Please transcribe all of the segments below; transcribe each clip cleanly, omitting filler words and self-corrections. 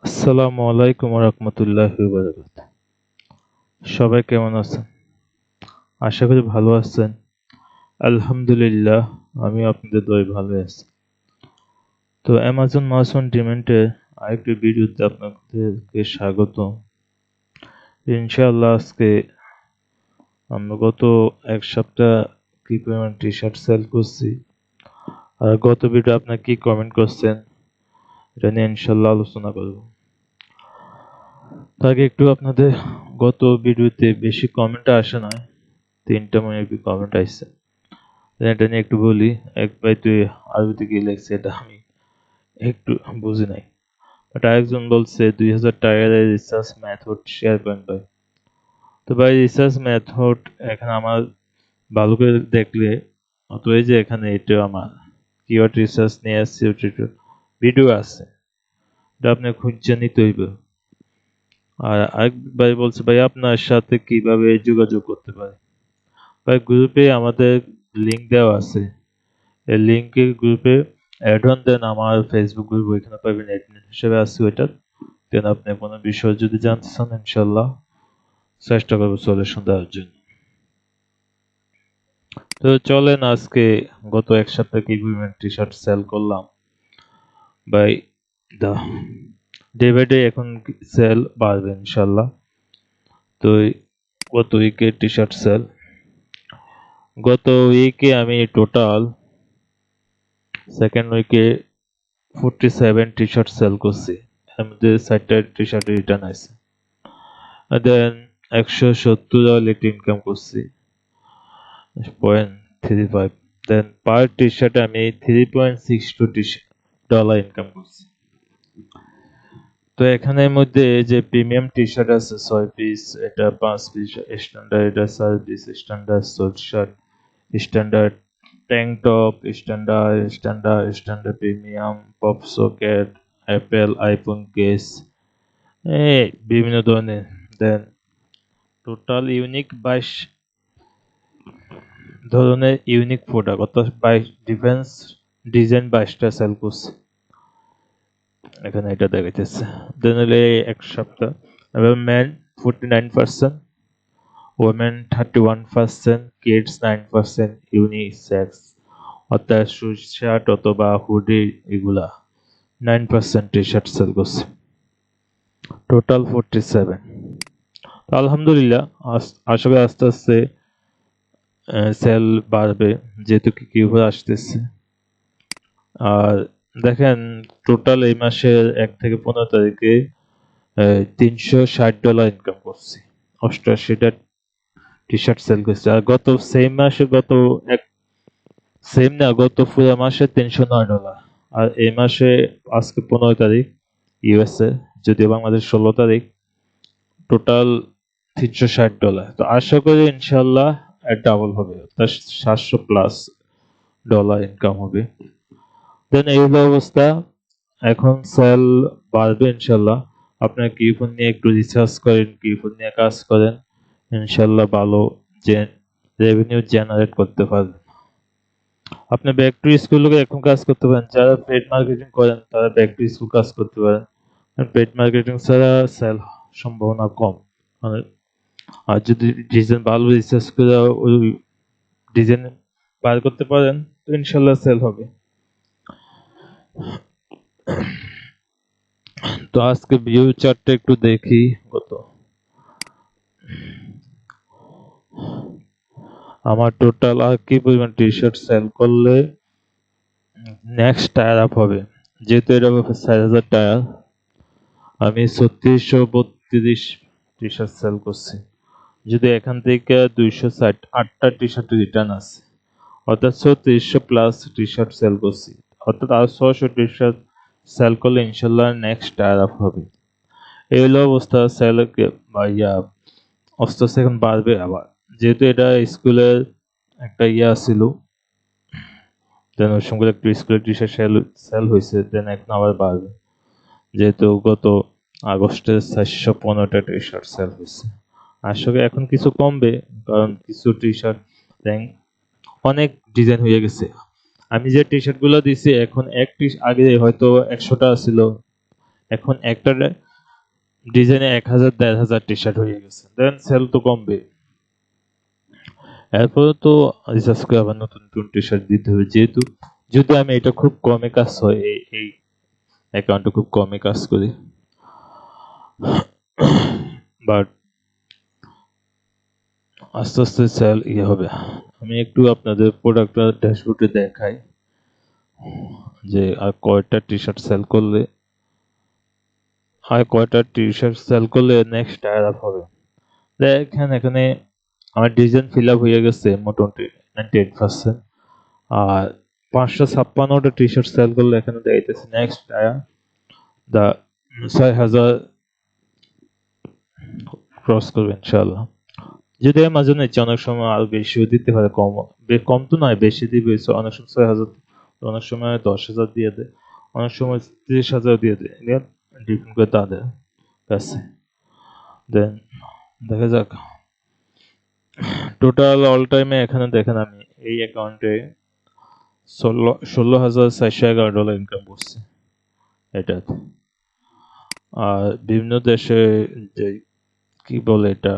আসসালামু আলাইকুম রহমতুল্লাহি বারাকাতুহু। সবাই কেমন আছেন? আশা করি ভালো আছেন। আলহামদুলিল্লাহ, আমি আপনাদের দয়ায় ভালো আছি। তো অ্যামাজন মাউস অন ডিমান্ডে আরেকটি ভিডিওতে আপনাদেরকে স্বাগত। ইনশাআল্লাহ আজকে আমরা গত এক সপ্তাহ কি পরিমাণ টি শার্ট সেল করছি আর গত ভিডিও আপনার কি কমেন্ট করছেন এটা নিয়ে ইনশাআল্লাহ আলোচনা করব। তার আগে একটু আপনাদের গত ভিডিওতে বেশি কমেন্ট আসে নাই, 3টা মনে হয় কমেন্ট আসছে। এটা নিয়ে একটু বলি। এক ভাই তুই আরবিতে কি লেখছে এটা আমি একটু বুঝি নাই, বাট আরেকজন বলছে 2000 টাকার রিসার্চ মেথড শেয়ার করেন ভাই। তো ভাই রিসার্চ মেথড এখানে আমার ভালো করে দেখলে অত এই যে এখানে এটা আমার কিওয়ার্ড রিসার্চ নিয়ে আসছে, ভিডিও আছে, এটা আপনি খুঁজে নিতে হইবে। আর আরেক ভাই বলছে ভাই আপনার সাথে কিভাবে যোগাযোগ করতে পারে। ভাই গ্রুপে আমাদের লিংক দেওয়া আছে, এই লিংকে গ্রুপে অ্যাড হন, দেন আমার ফেসবুক গ্রুপ ওইখানে পাবেন, অ্যাডমিন হিসেবে আছে ওইটা। দেন আপনি কোনো বিষয় যদি জানতে চান ইনশাল্লাহ চেষ্টা করবো সলিউশন দেওয়ার জন্য। তো চলেন আজকে গত এক সপ্তাহে কি পরিমাণ টি শার্ট সেল করলাম by the day by day এখন সেল বাড়বে ইনশাল্লাহ। তো গত উইকে টি শার্ট সেল, গত উইকে আমি টোটাল সেকেন্ড উইকে 47 টি শার্ট সেল করছি, এর মধ্যে 60টা টি শার্ট রিটার্ন আছে। দেন 170 লিটার ইনকাম করছি 0.35। দেন পার টি শার্টে আমি 3.62 ডলার ইনকাম করছি। তো এখানের মধ্যে যে প্রিমিয়াম টি শার্ট আছে 6 পিস, এটা 5 পিস স্ট্যান্ডার্ড, এটা 4 piece standard sweat shirt, standard tank top, standard premium, pop socket, Apple iPhone case, এই বিভিন্ন ধরনের। দেন টোটাল ইউনিক 22 ধরনের ইউনিক প্রোডাক্ট, অর্থাৎ 22 ডিফেন্স ডিজাইন 22টা সেল করছে, এখানে এটা দেখাইতেছে। দেন হলে এক সপ্তাহ ম্যান 49%, ওমেন 31%, কিডস 9%, ইউনিসেক্স অর্থাৎ শুজ শার্ট অথবা হুডি এগুলা 9% টি শার্ট সেল করছে, টোটাল 47। আলহামদুলিল্লাহ আশা করি আস্তে আস্তে সেল বাড়বে যেহেতু কিউবার আসতেছে। আর দেখেন টোটাল এই মাসের 1 থেকে 15 তারিখে $360 ইনকাম করছি, 88টা টি শার্ট সেল করছি। আর গত সেম মাসে গত পুরো মাসে $309। আর এই মাসে আজকে 15 তারিখ ইউএসএ, যদিও বাংলাদেশ 16 তারিখ, টোটাল $360। তো আশা করি ইনশাল্লাহ ডাবল হবে, অর্থাৎ $700+ ইনকাম হবে। দেন এই হলো অবস্থা, এখন সেল বাড়বে ইনশাল্লাহ। আপনার কি ফোন নিয়ে একটু রিসার্চ করেন, কি ফোন নিয়ে কাজ করেন, ইনশাল্লাহ ভালো যে রেভিনিউ জেনারেট করতে পারবেন। আপনি ব্যাক টু স্কুলে এখন কাজ করতে পারেন, যারা পেড মার্কেটিং করেন তারা ব্যাক টু স্কুল কাজ করতে পারেন। পেড মার্কেটিং ছাড়া সেল সম্ভাবনা কম। মানে আর যদি ডিজাইন ভালো রিসার্চ করে ওই ডিজাইন বার করতে পারেন তো ইনশাল্লাহ সেল হবে। তো আজকে ভিউ চার্টটা একটু দেখি। কত আমার টোটাল আর কি পরিমাণ টি শার্ট সেল করলে নেক্সট টায়ার আপ হবে, যেহেতু এটা 4000 টায়ার, আমি 3632 টি শার্ট সেল করছি। যদি এখান থেকে 268টা টি শার্ট রিটার্ন আছে, অর্থাৎ 3600+ টি শার্ট সেল করছি, অর্থাৎ আর 600 টি শার্ট সেল করলে ইনশাল্লাহ নেক্সট টায়ার আপ হবে। এই হলো অবস্থা। সেল ইয়া আস্তে আস্তে এখন বাড়বে আবার, যেহেতু এটা স্কুলের একটা ইয়া ছিল, দেন ওর সঙ্গে একটু স্কুলের টি শার্ট সেল হয়েছে, দেন এখন আবার বাড়বে, যেহেতু গত আগস্টে 415টা টি শার্ট সেল হয়েছে। আসলে এখন কিছু কমবে, কারণ কিছু টি শার্ট অনেক ডিজাইন হয়ে গেছে। আমি যে টি শার্ট গুলো দিছি এখন আগে হয়তো 100টা ছিল, এখন একটা ডিজাইনে 1000-1500 টি শার্ট হয়ে গেছে, দেন সেল তো কমবে। এরপরে তো রিসার্চ করে আবার নতুন নতুন টি শার্ট দিতে হবে, যেহেতু যদি আমি এটা খুব কমে কাজ হয়, এই অ্যাকাউন্টে খুব কমে কাজ করি, বাট আস্তে আস্তে সেল হবে। আমি একটু আপনাদের প্রোডাক্টটা ড্যাশবোর্ডে দেখাই যে আর কয়টা টি শার্ট সেল করলে নেক্সট টায়ার আপ হবে। দেখেন এখানে আমার ডিজাইন ফিল আপ হয়ে গেছে মোটামুটি 98%। আর 556টা টি শার্ট সেল করলে এখানে দেখাইতেছে নেক্সট টায়ার দা 6000 ক্রস করবে ইনশাআল্লাহ। যদি অ্যামাজন ইচ্ছে অনেক সময় আরো বেশিও দিতে পারে, কম তো নয়, বেশি দিবে। অনেক সময় 6000, অনেক সময় 10,000 দিয়ে দেয়, অনেক সময় 30,000 দিয়ে দেয়, ডিপেন্ড করে তাদের কাছে। দেন দেখা যাক। টোটাল অল টাইমে এখানে দেখেন আমি এই অ্যাকাউন্টে $16,411 ইনকাম করছি এটাতে। আর বিভিন্ন দেশে যে কি বলে এটা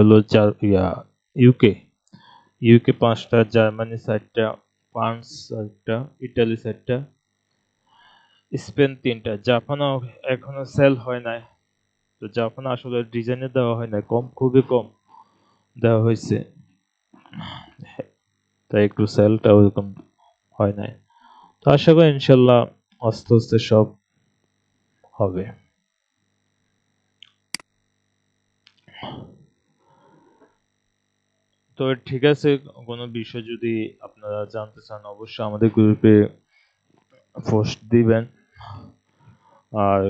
হলো ইউকে, 5টা, জার্মানি 4টা, ফ্রান্স 4টা, ইটালি 4টা, স্পেন 3টা, জাপানও এখনো সেল হয় নাই। তো জাপান আসলে ডিজাইনে দেওয়া হয় না, খুবই কম দেওয়া হয়েছে, তাই একটু সেলটা ওরকম হয় নাই। তো আশা করি ইনশাল্লাহ আস্তে আস্তে সব হবে। তো ঠিক আছে, কোনো বিষয় যদি আপনারা জানতে চান অবশ্যই আমাদের গ্রুপে পোস্ট দিবেন, আর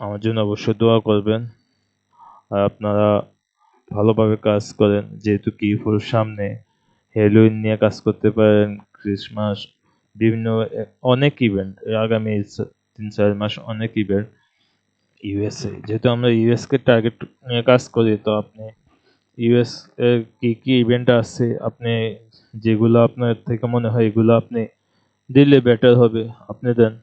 আমার জন্য অবশ্যই দোয়া করবেন। আর আপনারা ভালোভাবে কাজ করেন, যেহেতু কিফোর সামনে, হ্যালোইন নিয়ে কাজ করতে পারেন, ক্রিসমাস, বিভিন্ন অনেক ইভেন্ট আগামী 3-4 মাস, অনেক ইভেন্ট ইউএসএ, যেহেতু আমরা ইউএস কে টার্গেট নিয়ে কাজ করি, তো আপনি ইউএস এর কি কি ইভেন্ট আছে, আপনি যেগুলো আপনার থেকে মনে হয় এগুলো আপনি দিলে বেটার হবে, আপনি দেন।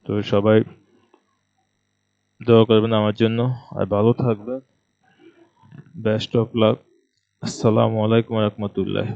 তো সবাই দোয়া করবেন আমার জন্য, আর ভালো থাকবেন। Best of luck. আসসালামু আলাইকুম রহমতুল্লাহ।